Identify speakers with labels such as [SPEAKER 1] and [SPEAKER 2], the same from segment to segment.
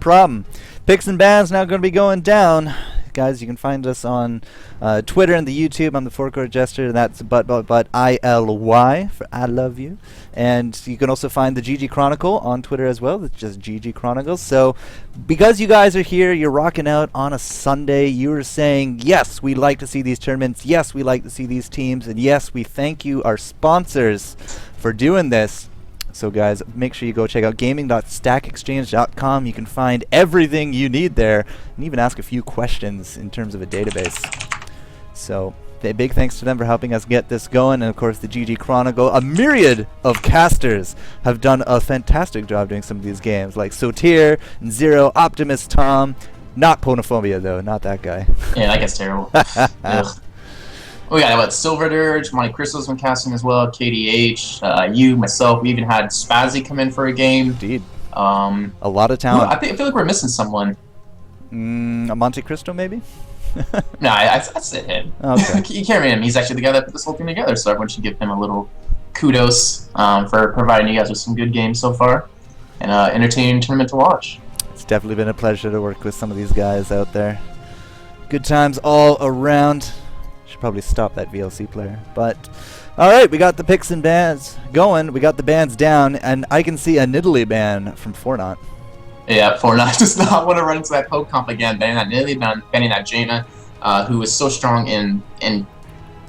[SPEAKER 1] problem. Picks and bans now going to be going down. Guys, you can find us on Twitter and the YouTube. I'm the forecourt jester. That's but ILY for I love you. And you can also find the GG Chronicle on Twitter as well. It's just GG Chronicles. So because you guys are here, you're rocking out on a Sunday. You are saying, yes, we like to see these tournaments. Yes, we like to see these teams. And yes, we thank you, our sponsors, for doing this. So guys, make sure you go check out gaming.stackexchange.com. You can find everything you need there and even ask a few questions in terms of a database. So a big thanks to them for helping us get this going. And of course the GG Chronicle, a myriad of casters have done a fantastic job doing some of these games, like Sotir, Zero, Optimus Tom. Not Ponophobia though, not that guy.
[SPEAKER 2] Yeah, that gets terrible. Ugh. We got Silver Dirge, Monte Cristo's been casting as well, KDH, you, myself. We even had Spazzy come in for a game.
[SPEAKER 1] Indeed. A lot of talent.
[SPEAKER 2] I feel like we're missing someone.
[SPEAKER 1] A Monte Cristo, maybe?
[SPEAKER 2] No, I'd say him.
[SPEAKER 1] Okay.
[SPEAKER 2] You can't read him. He's actually the guy that put this whole thing together, so everyone should give him a little kudos for providing you guys with some good games so far and entertaining tournament to watch.
[SPEAKER 1] It's definitely been a pleasure to work with some of these guys out there. Good times all around. Should probably stop that VLC player. But alright, we got the picks and bans going. We got the bans down, and I can see a Nidalee ban from Fortnite.
[SPEAKER 2] Yeah, Fortnite does not want to run into that poke comp again. Banning that Nidalee, banning that Jaina, who is so strong in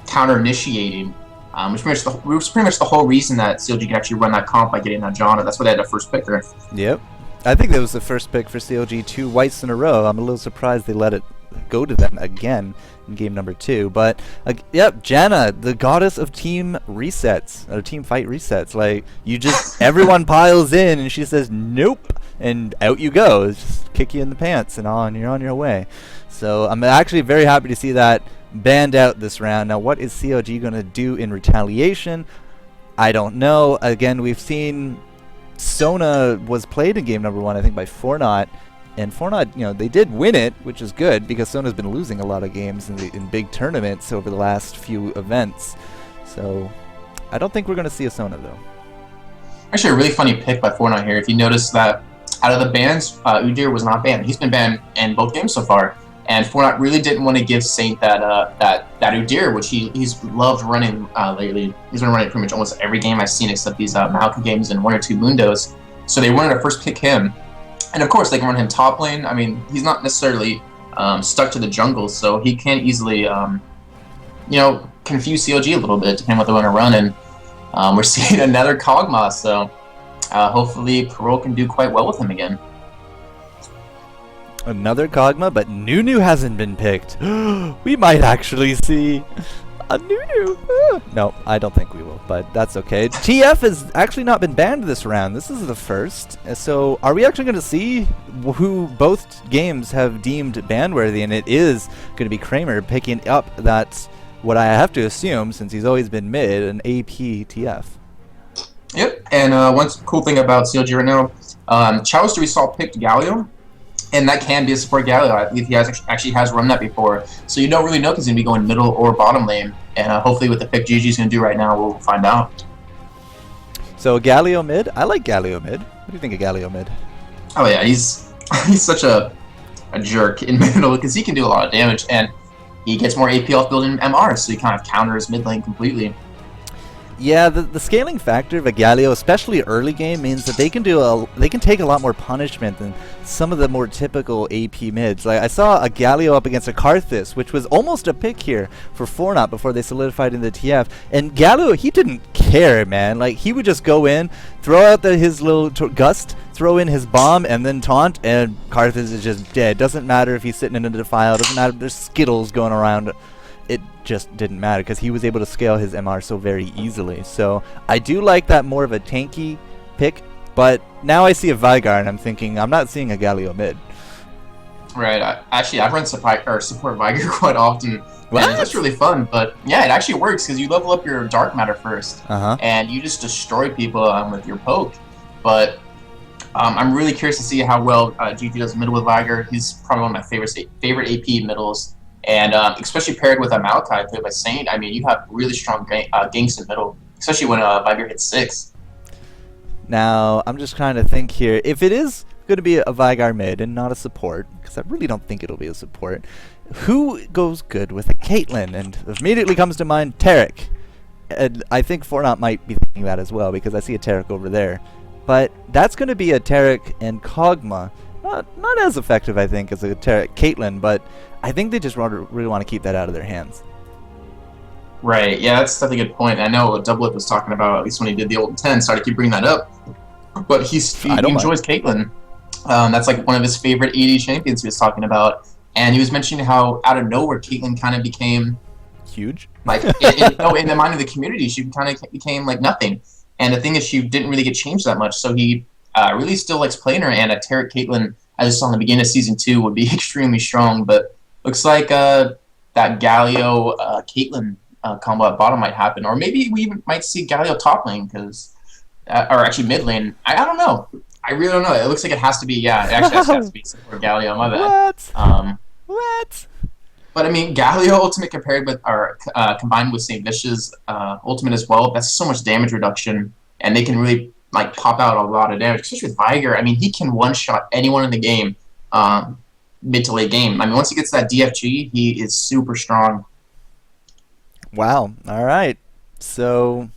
[SPEAKER 2] counter-initiating, which was pretty much the whole reason that CLG could actually run that comp by getting that Jaina. That's why they had the first picker.
[SPEAKER 1] Yep. I think that was the first pick for CLG 2 whites in a row. I'm a little surprised they let it go to them again in game number 2. But yep, Jaina, the goddess of team resets, or team fight resets. Like, you just everyone piles in and she says nope, and out you go. It's just kick you in the pants and you're on your way. So I'm actually very happy to see that banned out this round. Now what is CLG going to do in retaliation? I don't know. Again, we've seen Sona was played in game number 1, I think, by Fortnite. And Fortnite, you know, they did win it, which is good because Sona's been losing a lot of games in big tournaments over the last few events. So I don't think we're going to see a Sona, though.
[SPEAKER 2] Actually, a really funny pick by Fortnite here. If you notice that out of the bans, Udyr was not banned. He's been banned in both games so far. And Fortnite really didn't want to give Saint that Udyr, which he's loved running lately. He's been running pretty much almost every game I've seen except these Malka games and 1 or 2 Mundos. So they wanted to first pick him. And of course, they can run him top lane. I mean, he's not necessarily stuck to the jungle, so he can easily, confuse CLG a little bit, depending on what they want to run. And we're seeing another Kog'Maw, so hopefully Perot can do quite well with him again.
[SPEAKER 1] Another Kog'Maw, but Nunu hasn't been picked. We might actually see a Nunu. No, I don't think we will, but that's okay. TF has actually not been banned this round. This is the first. So are we actually going to see who both games have deemed ban-worthy? And it is going to be Kramer picking up that, what I have to assume, since he's always been mid, an AP TF.
[SPEAKER 2] Yep, and one cool thing about CLG right now, Chalister we saw picked Galio. And that can be a support Galio. I believe he actually has run that before. So you don't really know if he's going to be going middle or bottom lane. And hopefully with the pick GG's going to do right now, we'll find out.
[SPEAKER 1] So Galio mid? I like Galio mid. What do you think of Galio mid?
[SPEAKER 2] Oh yeah, he's such a jerk in middle because he can do a lot of damage. And he gets more AP off building MR, so he kind of counters mid lane completely.
[SPEAKER 1] Yeah, the scaling factor of a Galio, especially early game, means that they can take a lot more punishment than some of the more typical AP mids. Like I saw a Galio up against a Karthus, which was almost a pick here for Fortnite before they solidified in the TF. And Galio, he didn't care, man. Like he would just go in, throw out his little gust, throw in his bomb, and then taunt, and Karthus is just dead. Doesn't matter if he's sitting in a defile. Doesn't matter if there's Skittles going around. It just didn't matter because he was able to scale his MR so very easily. So I do like that more of a tanky pick, but now I see a Veigar and I'm thinking I'm not seeing a Galio mid.
[SPEAKER 2] Right. I've run support Veigar quite often.
[SPEAKER 1] What?
[SPEAKER 2] And that's really fun. But yeah, it actually works because you level up your dark matter first,
[SPEAKER 1] Uh-huh.
[SPEAKER 2] and you just destroy people with your poke. But I'm really curious to see how well GT does middle with Veigar. He's probably one of my favorite AP middles. And especially paired with a Maokai played by Saint, I mean, you have really strong ganks in middle, especially when Veigar hits 6.
[SPEAKER 1] Now, I'm just trying to think here. If it is going to be a Vigar mid and not a support, because I really don't think it'll be a support. Who goes good with a Caitlyn? And immediately comes to mind Tarek. And I think Fortnite might be thinking that as well, because I see a Tarek over there. But that's going to be a Tarek and Kog'Maw. Not as effective, I think, as a Tarek Caitlyn, but I think they just really want to keep that out of their hands.
[SPEAKER 2] Right, yeah, that's definitely a good point. I know Doublelift was talking about, at least when he did the old 10, sorry to keep bringing that up, but he enjoys Caitlyn. That's like one of his favorite AD champions he was talking about, and he was mentioning how out of nowhere Caitlyn kind of became
[SPEAKER 1] huge.
[SPEAKER 2] Like in the mind of the community, she kind of became like nothing. And the thing is, she didn't really get changed that much, so he really still likes playing her. And a Tarek Caitlyn, as I saw in the beginning of Season 2, would be extremely strong, but looks like that Galio Caitlyn combo at bottom might happen, or maybe we even might see Galio top lane, because, or actually mid lane. I don't know. I really don't know. It looks like it has to be. Yeah, it actually has to be support Galio. My bad.
[SPEAKER 1] What?
[SPEAKER 2] But I mean, Galio ultimate compared with, or combined with St. Vicious ultimate as well. That's so much damage reduction, and they can really like pop out a lot of damage, especially with Vigar. I mean, he can one shot anyone in the game, mid to late game. I mean, once he gets that DFG, he is super strong.
[SPEAKER 1] Wow. All right. So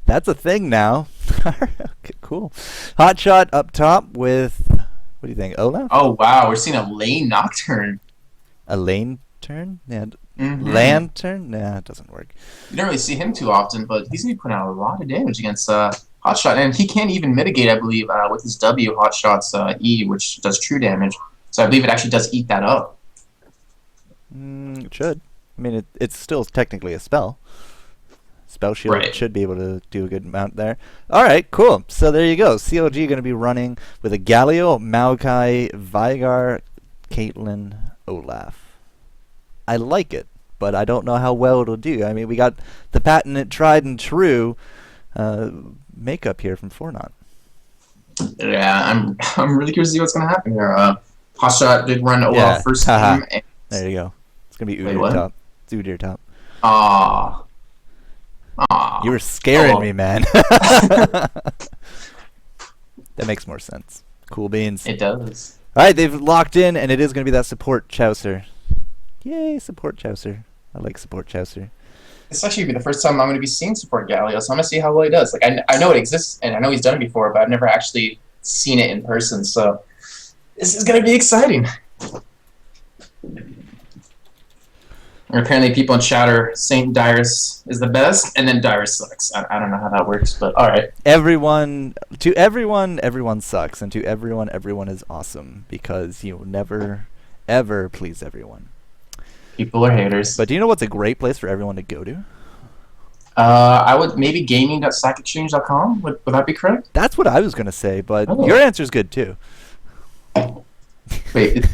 [SPEAKER 1] that's a thing now. Okay, cool. Hotshot up top with, what do you think, Olaf?
[SPEAKER 2] Oh, wow. We're seeing a lane nocturne.
[SPEAKER 1] A lane turn? Yeah. Lantern? Nah, it doesn't work.
[SPEAKER 2] You don't really see him too often, but he's going to be putting out a lot of damage against Hotshot. And he can't even mitigate, I believe, with his W, Hotshot's E, which does true damage. So I believe it actually does eat that up.
[SPEAKER 1] It should. I mean, it's still technically a spell. Spell Shield should be able to do a good amount there. All right, cool. So there you go. CLG going to be running with a Galio, Maokai, Vigar, Caitlyn, Olaf. I like it, but I don't know how well it'll do. I mean, we got the patented, tried and true makeup here from Fortnite.
[SPEAKER 2] Yeah, I'm really curious to see what's going to happen here. Hotshot did run Olaf first time.
[SPEAKER 1] There you go. It's going to be Udyr top. It's Udyr top.
[SPEAKER 2] Aww.
[SPEAKER 1] You were scaring me, man. That makes more sense. Cool beans.
[SPEAKER 2] It does.
[SPEAKER 1] All right, they've locked in, and it is going to be that support Chaucer. Yay, support Chaucer. I like support Chaucer.
[SPEAKER 2] It's actually the first time I'm going to be seeing support Galio, so I'm going to see how well he does. Like I know it exists, and I know he's done it before, but I've never actually seen it in person, so this is going to be exciting. Or apparently people in chat are saying Dyrus is the best, and then Dyrus sucks. I don't know how that works, but all right.
[SPEAKER 1] Everyone sucks, and to everyone is awesome, because you will never, ever please everyone.
[SPEAKER 2] People are haters.
[SPEAKER 1] But do you know what's a great place for everyone to go to?
[SPEAKER 2] I would maybe gaming.stackexchange.com. Would that be correct?
[SPEAKER 1] That's what I was going to say, but your answer's good too.
[SPEAKER 2] Wait,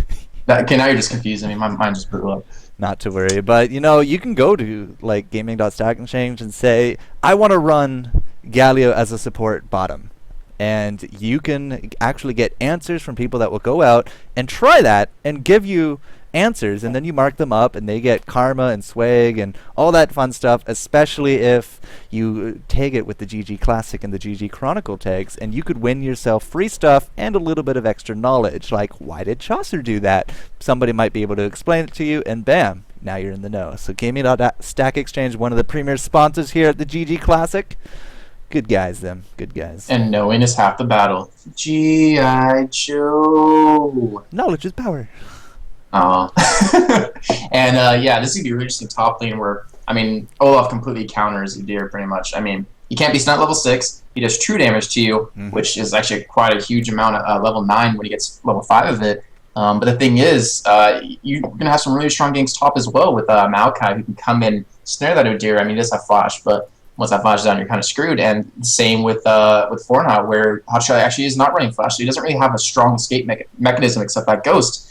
[SPEAKER 2] okay, now you're just confusing me. My mind just blew up.
[SPEAKER 1] Not to worry, but you can go to like gaming.stackexchange and say, I want to run Galio as a support bottom, and you can actually get answers from people that will go out and try that and give you answers, and then you mark them up and they get karma and swag and all that fun stuff, especially if you tag it with the ggClassic and the ggChronicle tags, and you could win yourself free stuff and a little bit of extra knowledge, like why did Chaucer do that? Somebody might be able to explain it to you, and bam, now you're in the know. So gaming.stackexchange, one of the premier sponsors here at the ggClassic. Good guys, them. Good guys.
[SPEAKER 2] And knowing is half the battle. G.I. Joe.
[SPEAKER 1] Knowledge is power.
[SPEAKER 2] And yeah, this is gonna be a really interesting top lane where, I mean, Olaf completely counters Udyr pretty much. I mean, he can't be stunned level 6. He does true damage to you, which is actually quite a huge amount at level 9 when he gets level 5 of it. But the thing is, you're gonna have some really strong ganks top as well with Maokai, who can come in, snare that Udyr. I mean, he does have flash, but once that flash is down, you're kind of screwed. And same with Fortnite, where Hotshot actually is not running flash, so he doesn't really have a strong escape mechanism except that ghost.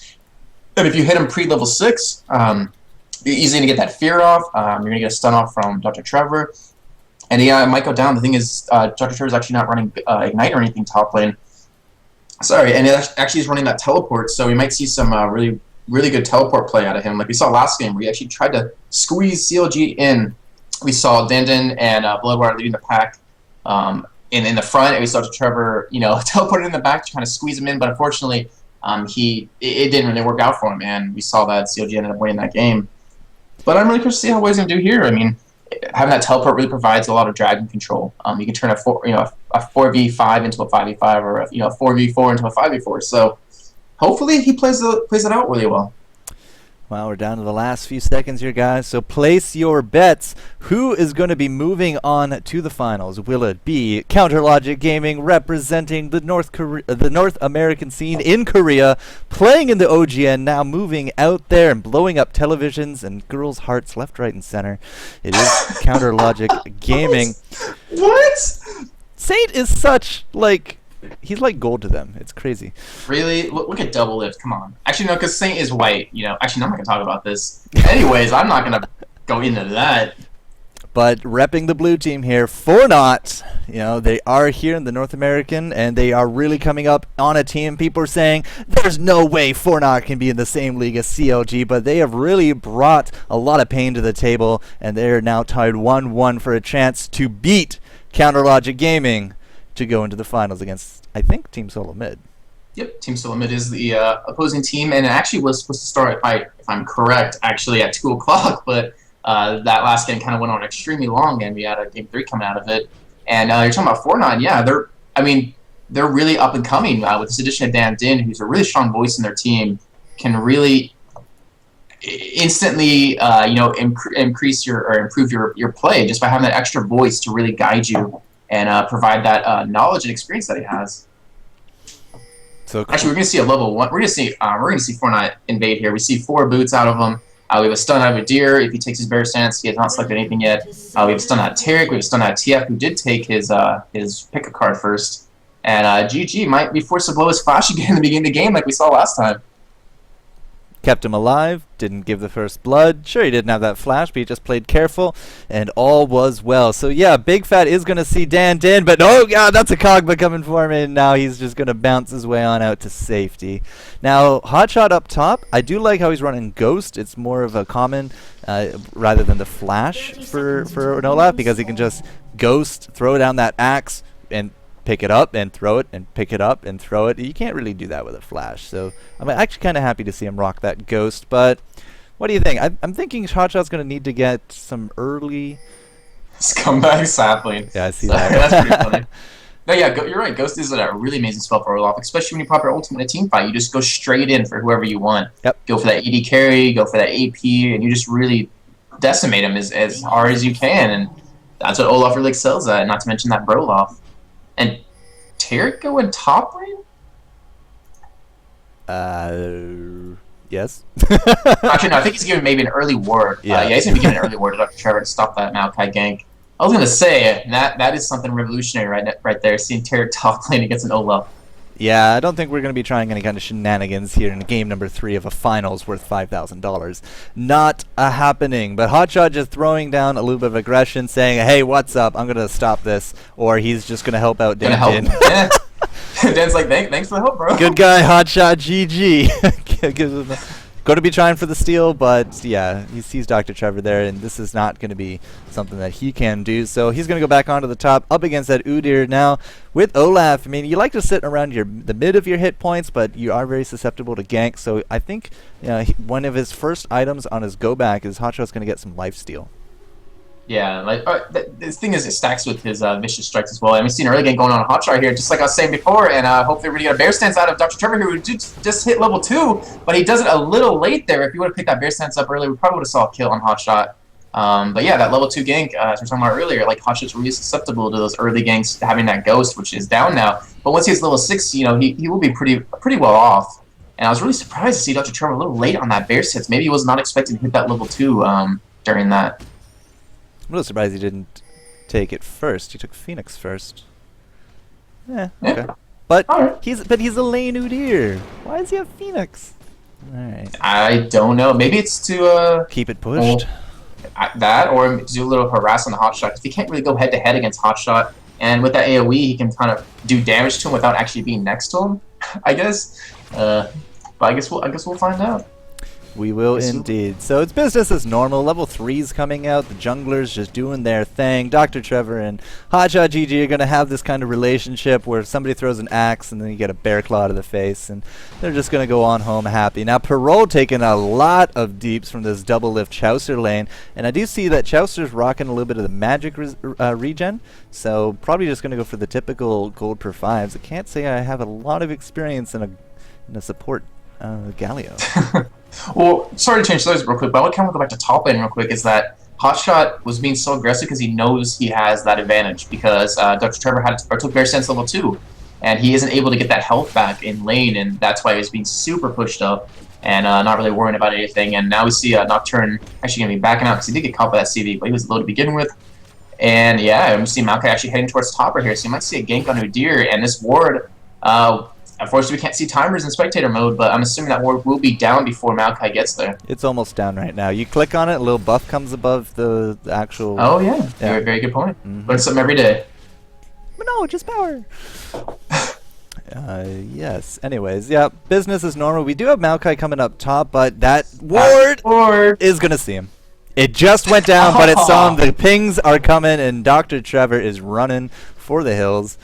[SPEAKER 2] And if you hit him pre-level 6, you're easily going to get that fear off. You're going to get a stun off from Dr. Trevor. And he might go down. The thing is, Dr. Trevor's actually not running Ignite or anything top lane. Sorry, and it actually is running that teleport, so we might see some really, really good teleport play out of him. Like we saw last game, where he actually tried to squeeze CLG in. We saw Dandin and Bloodwater leading the pack. in the front, and we saw Trevor, teleported in the back to kind of squeeze him in, but unfortunately, it didn't really work out for him, and we saw that CLG ended up winning that game. But I'm really curious to see how Way's gonna do here. I mean, having that teleport really provides a lot of drag and control. You can turn a 4v5 into a 5v5, or a 4v4 into a 5v4. So hopefully he plays it out really well.
[SPEAKER 1] Well, we're down to the last few seconds here, guys. So place your bets. Who is going to be moving on to the finals? Will it be CounterLogic Gaming, representing the North American scene in Korea, playing in the OGN, now moving out there and blowing up televisions and girls' hearts left, right, and center? It is CounterLogic Gaming.
[SPEAKER 2] What?
[SPEAKER 1] Saint is such, like... He's like gold to them. It's crazy.
[SPEAKER 2] Really? Look at Double Lift. Come on. Actually, no, because Saint is white. Actually, no, I'm not going to talk about this. Anyways, I'm not going to go into that.
[SPEAKER 1] But repping the blue team here, Fornot, they are here in the North American, and they are really coming up on a team. People are saying, there's no way Fornot can be in the same league as CLG, but they have really brought a lot of pain to the table, and they are now tied 1-1 for a chance to beat CounterLogic Gaming to go into the finals against, I think, Team Solo Mid.
[SPEAKER 2] Yep, Team Solo Mid is the opposing team, and it actually was supposed to start, if I'm correct, actually at 2 o'clock, but that last game kind of went on extremely long, and we had a Game 3 coming out of it. And you're talking about Fortnite, yeah, they're really up and coming with this addition of Dan Din, who's a really strong voice in their team, can really instantly increase improve your play just by having that extra voice to really guide you and provide that knowledge and experience that he has.
[SPEAKER 1] So cool.
[SPEAKER 2] Actually, we're going to see a level 1. We're going to see Fortnite invade here. We see 4 boots out of him. We have a stun out of Adir. If he takes his bear stance, he has not selected anything yet. We have a stun out of Tarek. We have a stun out of TF, who did take his pick a card first. And GG might be forced to blow his flash again in the beginning of the game, like we saw last time.
[SPEAKER 1] Kept him alive, didn't give the first blood. Sure, he didn't have that flash, but he just played careful, and all was well. So yeah, Big Fat is going to see Dan Din, but oh god, that's a Kogba coming for him, and now he's just going to bounce his way on out to safety. Now, Hotshot up top, I do like how he's running Ghost. It's more of a common rather than the flash for Olaf, because he can just Ghost, throw down that axe, and pick it up and throw it and pick it up and throw it. You can't really do that with a flash. So I'm actually kind of happy to see him rock that Ghost. But what do you think? I'm thinking Hotshot's going to need to get some early...
[SPEAKER 2] Scumbag sapling.
[SPEAKER 1] Yeah, I see that.
[SPEAKER 2] That's pretty funny. No, yeah, you're right. Ghost is a really amazing spell for Olaf, especially when you pop your ultimate in a team fight. You just go straight in for whoever you want.
[SPEAKER 1] Yep.
[SPEAKER 2] Go for that AD carry, go for that AP, and you just really decimate him as hard as you can. And that's what Olaf really excels at, not to mention that Broloff. And Tarek going top lane?
[SPEAKER 1] Yes.
[SPEAKER 2] Actually, no, I think he's giving maybe an early ward. Yeah, he's going to be giving an early ward to Dr. Trevor to stop that Maokai gank. I was going to say, that is something revolutionary right there, seeing Tarek top lane against an Olaf.
[SPEAKER 1] Yeah, I don't think we're going to be trying any kind of shenanigans here in game number 3 of a finals worth $5,000. Not happening. But Hotshot just throwing down a little bit of aggression, saying, hey, what's up? I'm going to stop this. Or he's just going to help out Dan Din.
[SPEAKER 2] Yeah. Dan's like, thanks for the help, bro.
[SPEAKER 1] Good guy, Hotshot, GG. Going to be trying for the steal, but yeah, he sees Dr. Trevor there, and this is not going to be something that he can do. So he's going to go back onto the top, up against that Udyr now with Olaf. I mean, you like to sit around the mid of your hit points, but you are very susceptible to gank. So I think one of his first items on his go back is Hotshot's going to get some lifesteal.
[SPEAKER 2] Yeah, like this thing is, it stacks with his vicious strikes as well. And we've seen early game going on Hotshot here, just like I was saying before. And hopefully we're going to get a bear stance out of Dr. Trevor, who just hit level 2, but he does it a little late there. If he would have picked that bear stance up early, we probably would have saw a kill on Hotshot. But yeah, that level 2 gank, as we were talking about earlier, like Hotshot's really susceptible to those early ganks, having that Ghost, which is down now. But once he hits level 6, he will be pretty well off. And I was really surprised to see Dr. Trevor a little late on that bear stance. Maybe he was not expecting to hit that level 2 during that.
[SPEAKER 1] I'm a little surprised he didn't take it first. He took Phoenix first. Yeah, okay. But he's a lane Udyr. Why does he have Phoenix? Alright.
[SPEAKER 2] I don't know. Maybe it's to
[SPEAKER 1] keep it pushed.
[SPEAKER 2] That, or do a little harass on the Hotshot. Because he can't really go head to head against Hotshot. And with that AoE, he can kind of do damage to him without actually being next to him, I guess. But I guess we'll find out.
[SPEAKER 1] We will
[SPEAKER 2] Yes,
[SPEAKER 1] indeed. So it's business as normal. Level 3's coming out. The junglers just doing their thing. Dr. Trevor and Hotshot GG are going to have this kind of relationship where somebody throws an axe and then you get a bear claw to the face, and they're just going to go on home happy. Now, Parole taking a lot of deeps from this double lift Chaucer lane, and I do see that Chaucer's rocking a little bit of the magic regen, so probably just going to go for the typical gold per 5s. I can't say I have a lot of experience in a support Galio.
[SPEAKER 2] Well, sorry to change those real quick, but I want to kind of go back to top lane real quick. Is that Hotshot was being so aggressive because he knows he has that advantage because Dr. Trevor took Bear Sense level 2, and he isn't able to get that health back in lane, and that's why he's being super pushed up and not really worrying about anything. And now we see Nocturne actually going to be backing out because he did get caught by that CV, but he was low to begin with. And yeah, I'm seeing Maokai actually heading towards top right here, so you might see a gank on Udyr, and this ward. Unfortunately, we can't see timers in spectator mode, but I'm assuming that ward will be down before Maokai gets there.
[SPEAKER 1] It's almost down right now. You click on it, a little buff comes above the actual...
[SPEAKER 2] Oh, yeah. Very, very good point. Learn something every day.
[SPEAKER 1] No, just power. Yes. Anyways, yeah, business as normal. We do have Maokai coming up top, but that ward is going to see him. It just went down, but it saw him. The pings are coming, and Dr. Trevor is running for the hills.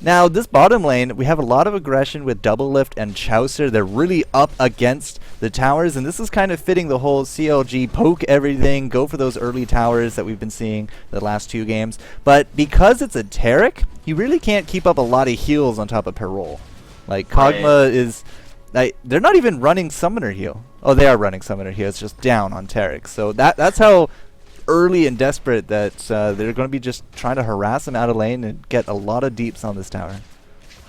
[SPEAKER 1] Now, this bottom lane, we have a lot of aggression with Double Lift and Chaucer. They're really up against the towers, and this is kind of fitting the whole CLG poke everything, go for those early towers that we've been seeing the last 2 games. But because it's a Taric, you really can't keep up a lot of heals on top of Parole. Like, Kog'Maw is... they're not even running Summoner Heal. Oh, they are running Summoner Heal. It's just down on Taric. So that's how early and desperate that they're going to be just trying to harass him out of lane and get a lot of deeps on this tower.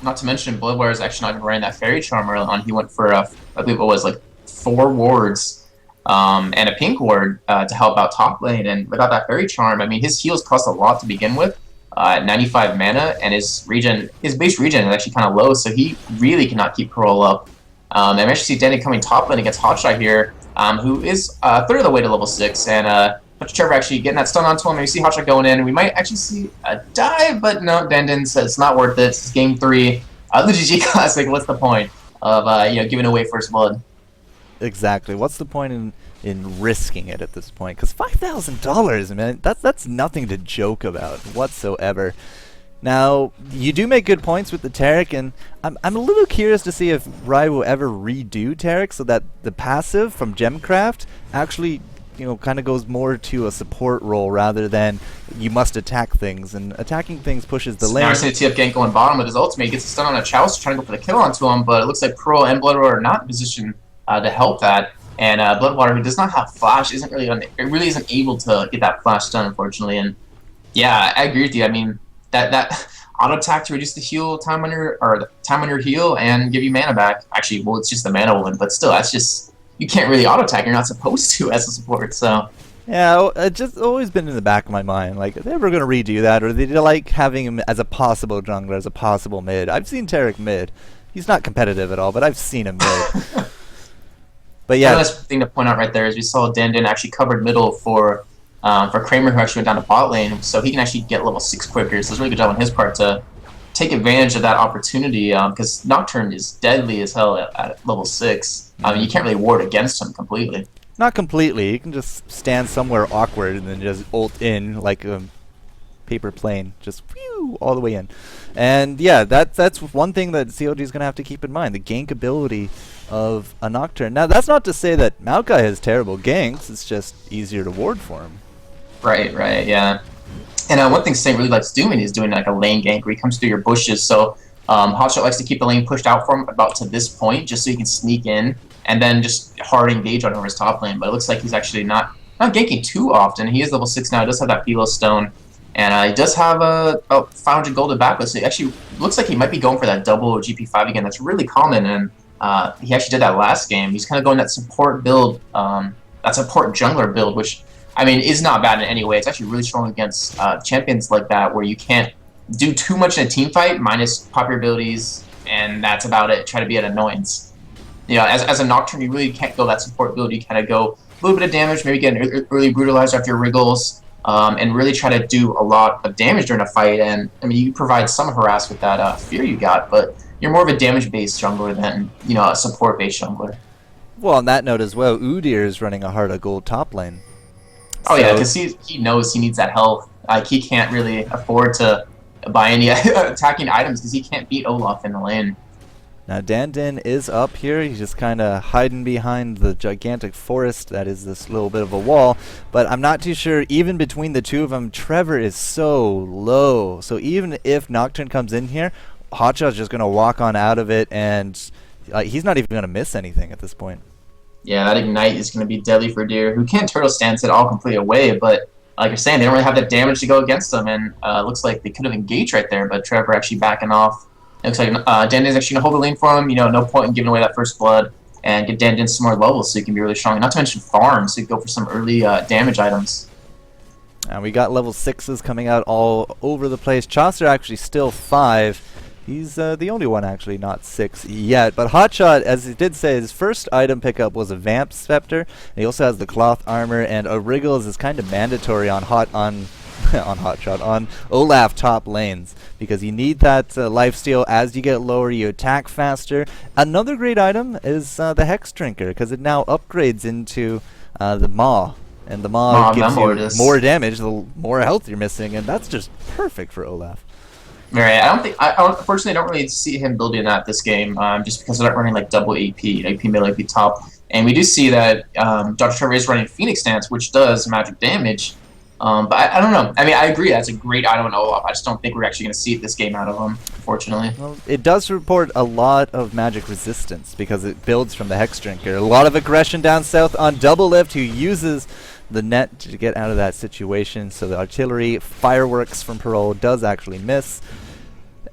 [SPEAKER 2] Not to mention, Bloodwire is actually not even running that Fairy Charm early on. He went for, I believe it was like 4 wards and a pink ward to help out top lane. And without that Fairy Charm, I mean, his heals cost a lot to begin with, 95 mana, and his base regen is actually kind of low, so he really cannot keep Parole up. And I actually see Danny coming top lane against Hotshot here, who is a third of the way to level 6, and Dr. Trevor actually getting that stun onto him, and we see Hotshot going in, and we might actually see a dive, but no, Dandin says it's not worth it. It's game 3. The ggClassic, what's the point of giving away first blood?
[SPEAKER 1] Exactly. What's the point in risking it at this point? Because $5,000, man, that's nothing to joke about whatsoever. Now, you do make good points with the Taric, and I'm a little curious to see if Rai will ever redo Taric so that the passive from Gemcraft actually, kind of goes more to a support role rather than you must attack things, and attacking things pushes the lane.
[SPEAKER 2] Now we're seeing a tee up gank going bottom with his ultimate. He gets a stun on a Chaucer trying to go for the kill onto him, but it looks like Pearl and Bloodwater are not in position to help that. And Bloodwater, who does not have flash, isn't really able to get that flash stun, unfortunately. And yeah, I agree with you. I mean, that auto attack to reduce the heal time on your heal and give you mana back. Actually, well, it's just the mana one, but still, that's just. You can't really auto-attack. You're not supposed to as a support, so...
[SPEAKER 1] Yeah, it's just always been in the back of my mind. Like, are they ever going to redo that? Or are they like having him as a possible jungler, as a possible mid? I've seen Taric mid. He's not competitive at all, but I've seen him mid. But yeah...
[SPEAKER 2] One last thing to point out right there is we saw Dandin actually covered middle for Kramer, who actually went down to bot lane, so he can actually get level 6 quicker. So it's a really good job on his part to take advantage of that opportunity, because Nocturne is deadly as hell at level 6. I mean, you can't really ward against him completely.
[SPEAKER 1] Not completely. You can just stand somewhere awkward and then just ult in like a paper plane, just whew, all the way in. And yeah, that's one thing that CLG is going to have to keep in mind, the gank ability of a Nocturne. Now, that's not to say that Maokai has terrible ganks, it's just easier to ward for him.
[SPEAKER 2] Right, yeah. And one thing Saint really likes doing is doing like a lane gank where he comes through your bushes, so Hotshot likes to keep the lane pushed out for him about to this point, just so he can sneak in and then just hard engage on his top lane. But it looks like he's actually not ganking too often. He is level 6 now. He does have that Philo Stone, and he does have about 500 gold to back with. So it actually looks like he might be going for that double GP5 again. That's really common, and he actually did that last game. He's kind of going that support build, that support jungler build, which I mean is not bad in any way. It's actually really strong against champions like that, where you can't do too much in a team fight, minus pop your abilities, and that's about it. Try to be an annoyance. As a Nocturne, you really can't go that support build. You kind of go a little bit of damage, maybe get an early brutalizer after your wriggles, and really try to do a lot of damage during a fight. And I mean, you provide some harass with that fear you got, but you're more of a damage-based jungler than a support-based jungler.
[SPEAKER 1] Well, on that note as well, Udyr is running a Heart of Gold top lane.
[SPEAKER 2] Oh yeah, because he knows he needs that health. Like he can't really afford to buy any attacking items because he can't beat Olaf in the lane.
[SPEAKER 1] Now Dandin is up here. He's just kind of hiding behind the gigantic forest that is this little bit of a wall. But I'm not too sure, even between the two of them, Trevor is so low. So even if Nocturne comes in here, Hotshot's just going to walk on out of it, and he's not even going to miss anything at this point.
[SPEAKER 2] Yeah, that Ignite is going to be deadly for Deer, who can't turtle stance it all completely away, but like you're saying, they don't really have that damage to go against them, and looks like they could have engaged right there, but Trevor actually backing off. It looks like Dandin's actually going to hold the lane for him. You know, no point in giving away that first blood, and get Dandin some more levels so he can be really strong. Not to mention farm, so you can go for some early damage items.
[SPEAKER 1] And we got level 6s coming out all over the place. Chaucer actually still 5. He's the only one actually not 6 yet. But Hotshot, as he did say, his first item pickup was a Vamp Scepter. And he also has the cloth armor, and a Wriggles is kind of mandatory on Hotshot, on Olaf top lanes, because you need that lifesteal. As you get lower, you attack faster. Another great item is the Hex Drinker, because it now upgrades into the Maw. And the Maw gives you more damage, the more health you're missing, and that's just perfect for Olaf.
[SPEAKER 2] Right, unfortunately, I don't really see him building that this game, just because they're not running like double AP middle, AP top. And we do see that Dr. Trevor is running Phoenix Stance, which does magic damage. But I don't know. I mean, I agree, that's a great item on Olaf. I just don't think we're actually going to see this game out of him, unfortunately.
[SPEAKER 1] Well, it does report a lot of magic resistance, because it builds from the Hex Drinker. A lot of aggression down south on Double Lift, who uses the net to get out of that situation. So the artillery, fireworks from Parole does actually miss.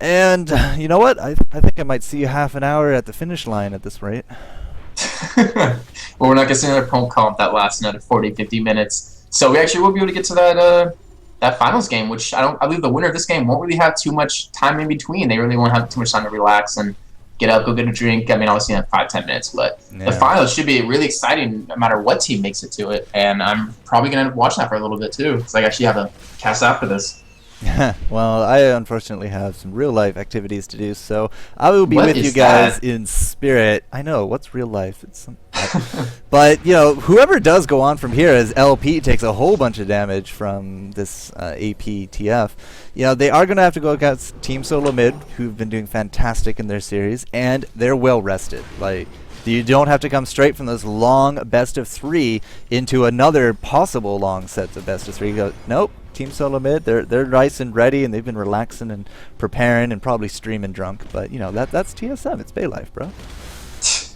[SPEAKER 1] And you know what? I think I might see you half an hour at the finish line at this rate.
[SPEAKER 2] Well, we're not going to see another pump comp that lasts another 40, 50 minutes. So we actually will be able to get to that finals game, which I believe the winner of this game won't really have too much time in between. They really won't have too much time to relax and get up, go get a drink. I mean, obviously in 5-10 minutes, but the finals should be really exciting no matter what team makes it to it. And I'm probably going to watch that for a little bit too, because I actually have a cast after this.
[SPEAKER 1] Well, I unfortunately have some real life activities to do, so I will be with you guys in spirit. I know, what's real life? It's some but, you know, whoever does go on from here, as LP takes a whole bunch of damage from this APTF, you know, they are going to have to go against Team Solo Mid, who've been doing fantastic in their series, and they're well rested. Like, you don't have to come straight from this long best of 3 into another possible long sets of best of 3. You go, nope. Team Solo Mid, they're nice and ready, and they've been relaxing and preparing and probably streaming drunk. But you know that's TSM. It's Bay Life, bro.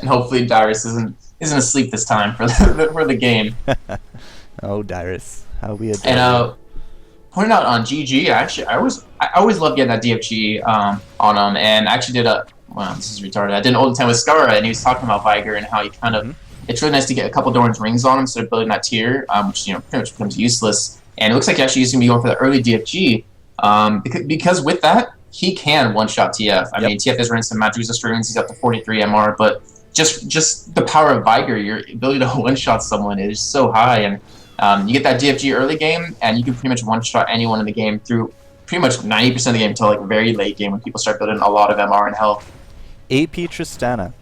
[SPEAKER 2] And hopefully Dyrus isn't asleep this time for the game.
[SPEAKER 1] Oh, Dyrus, how we adore.
[SPEAKER 2] And pointing out on GG, I always love getting that DFG on him, and I actually did this is retarded. I did an old time with Skara, and he was talking about Viger and how he kind of it's really nice to get a couple Doran's rings on him instead of building that tier, which you know pretty much becomes useless. And it looks like actually he's going to be going for the early DFG, because with that, he can one-shot TF. I mean, TF is running some magic resist runes, he's got the 43 MR, but just the power of Viger, your ability to one-shot someone is so high, and you get that DFG early game, and you can pretty much one-shot anyone in the game through pretty much 90% of the game until like very late game when people start building a lot of MR and health.
[SPEAKER 1] AP Tristana,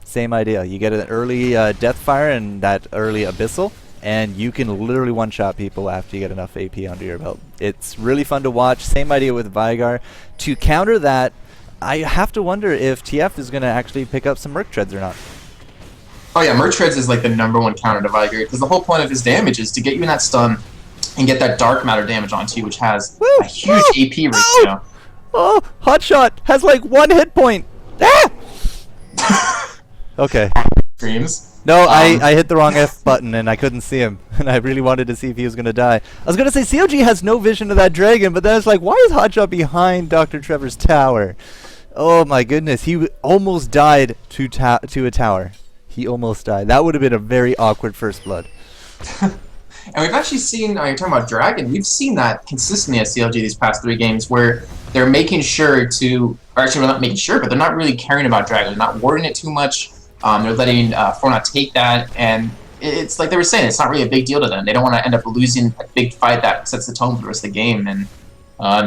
[SPEAKER 1] same idea. You get an early Deathfire and that early Abyssal, and you can literally one-shot people after you get enough AP under your belt. It's really fun to watch. Same idea with Vigar. To counter that, I have to wonder if TF is going to actually pick up some Merc Treads or not.
[SPEAKER 2] Oh yeah, Merc Treads is like the #1 counter to Vigar, because the whole point of his damage is to get you in that stun and get that Dark Matter damage onto you, which has a huge AP ratio.
[SPEAKER 1] Oh, Hotshot has like 1 hit point. Ah! Okay.
[SPEAKER 2] Screams.
[SPEAKER 1] No, I hit the wrong F button and I couldn't see him, and I really wanted to see if he was going to die. I was going to say CLG has no vision of that dragon, but then it's like, why is Hotshot behind Dr. Trevor's tower? Oh my goodness, he almost died to a tower. He almost died. That would have been a very awkward first blood.
[SPEAKER 2] And we've actually seen, you're talking about Dragon, we've seen that consistently at CLG these past 3 games where they're making sure to, or actually they're not making sure, but they're not really caring about Dragon. They're not warding it too much. They're letting Fortnite take that, and it's like they were saying, it's not really a big deal to them. They don't want to end up losing a big fight that sets the tone for the rest of the game. And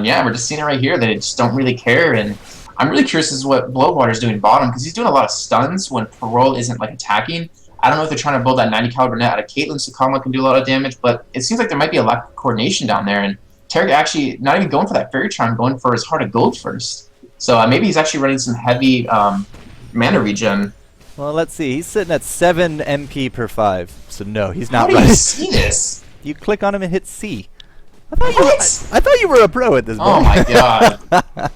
[SPEAKER 2] yeah, we're just seeing it right here. They just don't really care. And I'm really curious as to what Bloodwater's doing bottom, because he's doing a lot of stuns when Parole isn't like attacking. I don't know if they're trying to build that 90 caliber net out of Caitlyn, so Kamala can do a lot of damage, but it seems like there might be a lack of coordination down there, and Tarek actually not even going for that Fairy Charm, going for his Heart of Gold first. So maybe he's actually running some heavy mana regen.
[SPEAKER 1] Well, let's see. He's sitting at 7 MP per 5, so no, he's not
[SPEAKER 2] How do
[SPEAKER 1] running.
[SPEAKER 2] you see this?
[SPEAKER 1] You click on him and hit C. I thought you were a pro at this point.
[SPEAKER 2] Oh my god.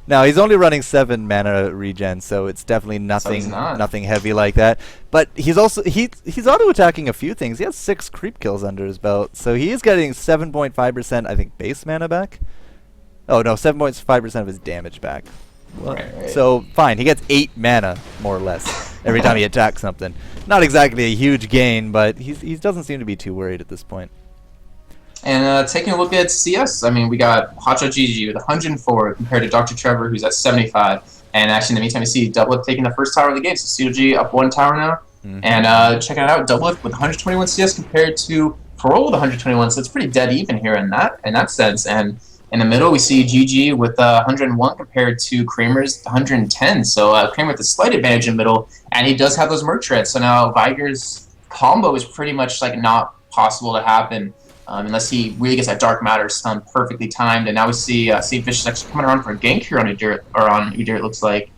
[SPEAKER 1] No, he's only running 7 mana regen, so it's definitely nothing heavy like that. But he's also he's auto attacking a few things. He has 6 creep kills under his belt, so he is getting 7.5% I think base mana back. Oh no, 7.5% of his damage back.
[SPEAKER 2] Right.
[SPEAKER 1] So fine, he gets 8 mana more or less every time he attacks something. Not exactly a huge gain, but he doesn't seem to be too worried at this point.
[SPEAKER 2] And taking a look at CS, I mean, we got Hotshot GG with 104 compared to Dr. Trevor, who's at 75. And actually, in the meantime, you see Doublelift taking the first tower of the game. So CLG up 1 tower now. And checking it out, Doublelift with 121 CS compared to Parole with 121. So it's pretty dead even here in that sense. And in the middle, we see GG with 101 compared to Kramer's 110. So Kramer with a slight advantage in the middle, and he does have those merch treads. So now Viger's combo is pretty much like not possible to happen unless he really gets that Dark Matter stun perfectly timed. And now we see St. Vicious actually coming around for a gank here on Udyr, it looks like.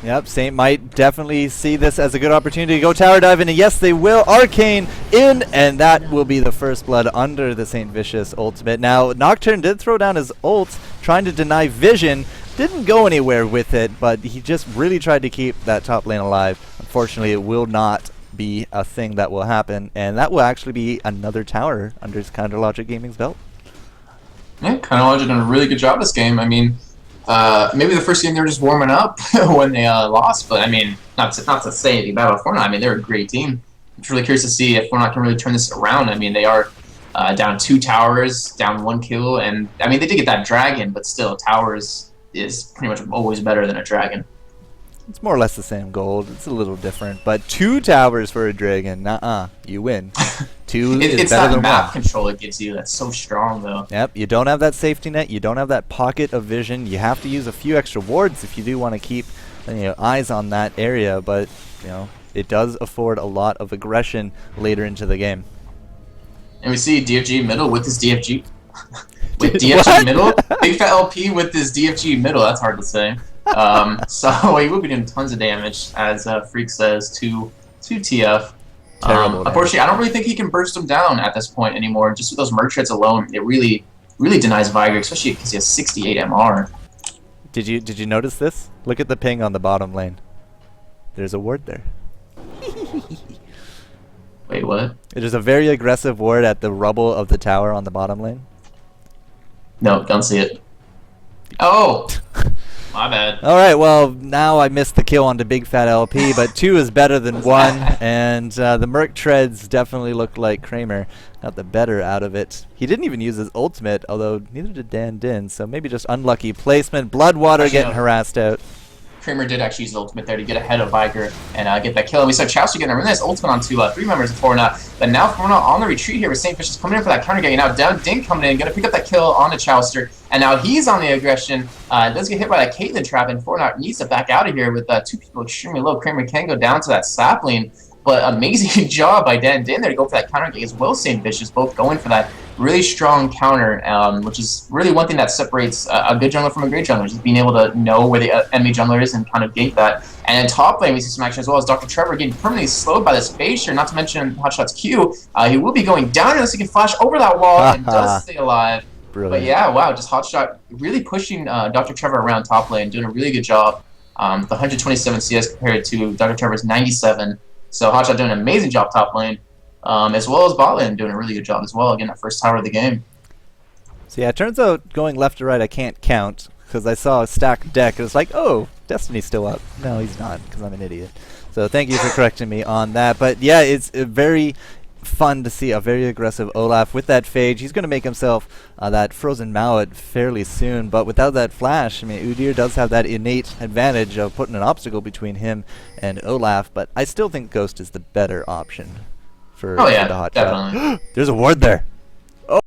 [SPEAKER 1] Yep, Saint might definitely see this as a good opportunity to go tower dive, and yes, they will. Arcane in, and that will be the first blood under the St. Vicious ultimate. Now, Nocturne did throw down his ult, trying to deny vision. Didn't go anywhere with it, but he just really tried to keep that top lane alive. Unfortunately, it will not be a thing that will happen, and that will actually be another tower under Counter Logic Gaming's belt.
[SPEAKER 2] Yeah, Counter Logic done a really good job this game. I mean, maybe the first game they were just warming up when they lost, but I mean, not to say anything bad about Fortnite. I mean, they're a great team. I'm really curious to see if Fortnite can really turn this around. I mean, they are down 2 towers, down 1 kill, and I mean, they did get that dragon, but still, towers is pretty much always better than a dragon.
[SPEAKER 1] It's more or less the same gold. It's a little different, but 2 towers for a dragon. You win. 2 is
[SPEAKER 2] it's
[SPEAKER 1] better
[SPEAKER 2] that
[SPEAKER 1] than
[SPEAKER 2] map
[SPEAKER 1] 1.
[SPEAKER 2] control it gives you that's so strong, though.
[SPEAKER 1] Yep, you don't have that safety net. You don't have that pocket of vision. You have to use a few extra wards if you do want to keep eyes on that area, but it does afford a lot of aggression later into the game.
[SPEAKER 2] And we see DFG middle with his DFG. With DFG middle? Big Fat LP with his DFG middle. That's hard to say. So he will be doing tons of damage, as Freak says, to TF. Unfortunately, I don't really think he can burst him down at this point anymore. Just with those merch hits alone, it really denies Viger, especially because he has 68 MR.
[SPEAKER 1] Did you notice this? Look at the ping on the bottom lane. There's a ward there.
[SPEAKER 2] Wait, what?
[SPEAKER 1] It is a very aggressive ward at the rubble of the tower on the bottom lane.
[SPEAKER 2] No, don't see it. Oh! My bad.
[SPEAKER 1] Alright, well, now I missed the kill onto Big Fat LP, but 2 is better than 1, and the Merc Treads definitely look like Kramer got the better out of it. He didn't even use his ultimate, although neither did Dan Din, so maybe just unlucky placement. Bloodwater getting harassed out.
[SPEAKER 2] Kramer did actually use his ultimate there to get ahead of Viger and get that kill. And we saw Chowster getting a really nice ultimate onto 3 members of Fortnite. But now Fortnite on the retreat here with St. Vicious coming in for that counter gang. Now down Dink coming in, going to pick up that kill on the Chowster. And now he's on the aggression. Does get hit by that Caitlyn trap, and Fortnite needs to back out of here with 2 people extremely low. Kramer can go down to that sapling. But amazing job by Dan Din there to go for that counter gang as well. St. Vicious both going for that really strong counter, which is really one thing that separates a good jungler from a great jungler, just being able to know where the enemy jungler is and kind of gank that. And in top lane, we see some action as well as Dr. Trevor getting permanently slowed by this Phasure, not to mention Hotshot's Q. He will be going down unless he can flash over that wall and does stay alive. Brilliant. But yeah, wow, just Hotshot really pushing Dr. Trevor around top lane, doing a really good job. The 127 CS compared to Dr. Trevor's 97. So Hotshot doing an amazing job top lane, as well as bot lane doing a really good job as well, getting that first tower of the game.
[SPEAKER 1] So yeah, it turns out going left to right I can't count, because I saw a stacked deck and it's like, oh, Destiny's still up. No, he's not, because I'm an idiot. So thank you for correcting me on that. But yeah, it's very fun to see a very aggressive Olaf with that Phage. He's going to make himself that Frozen Mallet fairly soon, but without that flash, I mean, Udyr does have that innate advantage of putting an obstacle between him and Olaf, but I still think Ghost is the better option for the hot
[SPEAKER 2] definitely.
[SPEAKER 1] shot. There's a ward there.